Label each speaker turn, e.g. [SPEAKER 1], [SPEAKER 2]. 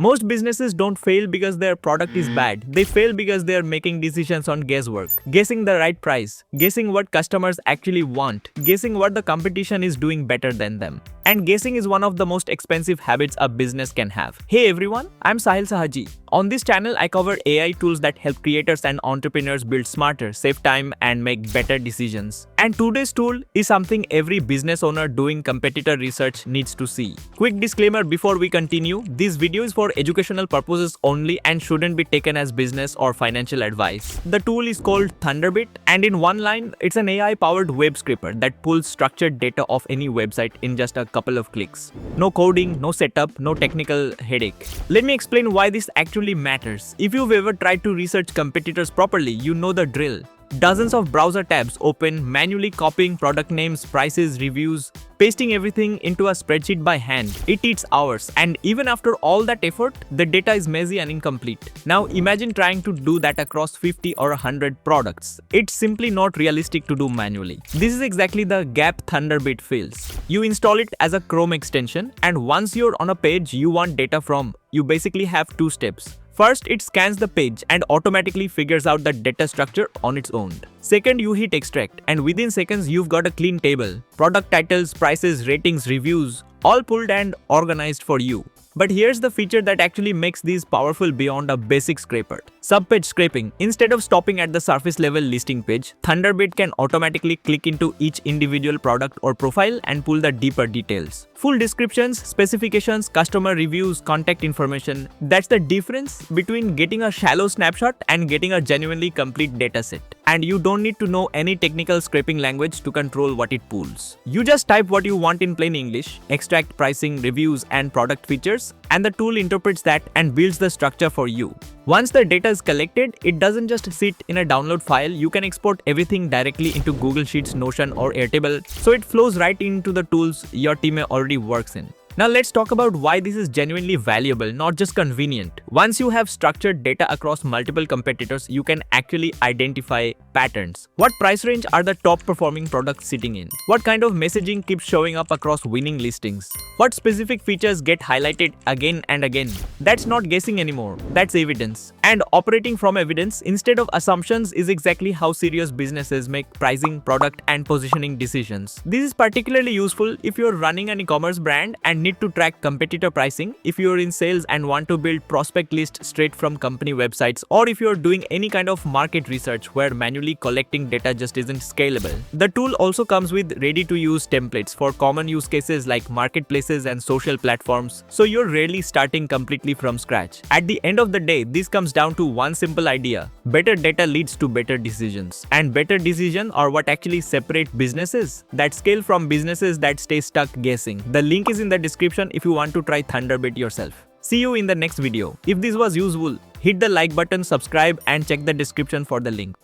[SPEAKER 1] Most businesses don't fail because their product is bad. They fail because they are making decisions on guesswork. Guessing the right price, guessing what customers actually want, guessing what the competition is doing better than them. And guessing is one of the most expensive habits a business can have. Hey everyone, I'm Sahil Sahaji. On this channel, I cover AI tools that help creators and entrepreneurs build smarter, save time, and make better decisions. And today's tool is something every business owner doing competitor research needs to see. Quick disclaimer before we continue, this video is for educational purposes only and shouldn't be taken as business or financial advice. The tool is called Thunderbit, and in one line, it's an AI-powered web scraper that pulls structured data of any website in just a couple of clicks. No coding, no setup, no technical headache. Let me explain why this actually matters. If you've ever tried to research competitors properly, you know the drill. Dozens of browser tabs open, manually copying product names, prices, reviews, pasting everything into a spreadsheet by hand. It eats hours, and even after all that effort, the data is messy and incomplete. Now imagine trying to do that across 50 or 100 products. It's simply not realistic to do manually. This is exactly the gap Thunderbit fills. You install it as a Chrome extension, and once you're on a page you want data from, you basically have two steps. First, it scans the page and automatically figures out the data structure on its own. Second, you hit extract, and within seconds you've got a clean table. Product titles, prices, ratings, reviews, all pulled and organized for you. But here's the feature that actually makes these powerful beyond a basic scraper. Subpage scraping. Instead of stopping at the surface level listing page, Thunderbit can automatically click into each individual product or profile and pull the deeper details. Full descriptions, specifications, customer reviews, contact information. That's the difference between getting a shallow snapshot and getting a genuinely complete dataset. And you don't need to know any technical scraping language to control what it pulls. You just type what you want in plain English, extract pricing, reviews, and product features, and the tool interprets that and builds the structure for you. Once the data is collected, it doesn't just sit in a download file. You can export everything directly into Google Sheets, Notion, or Airtable, so it flows right into the tools your team already works in. Now let's talk about why this is genuinely valuable, not just convenient. Once you have structured data across multiple competitors, you can actually identify patterns. What price range are the top performing products sitting in? What kind of messaging keeps showing up across winning listings? What specific features get highlighted again and again? That's not guessing anymore, that's evidence. And operating from evidence instead of assumptions is exactly how serious businesses make pricing, product, and positioning decisions. This is particularly useful if you're running an e-commerce brand and need to track competitor pricing, if you're in sales and want to build prospect lists straight from company websites, or if you're doing any kind of market research where manually collecting data just isn't scalable. The tool also comes with ready-to-use templates for common use cases like marketplaces and social platforms, so you're rarely starting completely from scratch. At the end of the day, this comes down to one simple idea: better data leads to better decisions, and better decisions are what actually separate businesses that scale from businesses that stay stuck guessing. The link is in the description if you want to try Thunderbit yourself. See you in the next video. If this was useful, hit the like button, subscribe, and check the description for the link.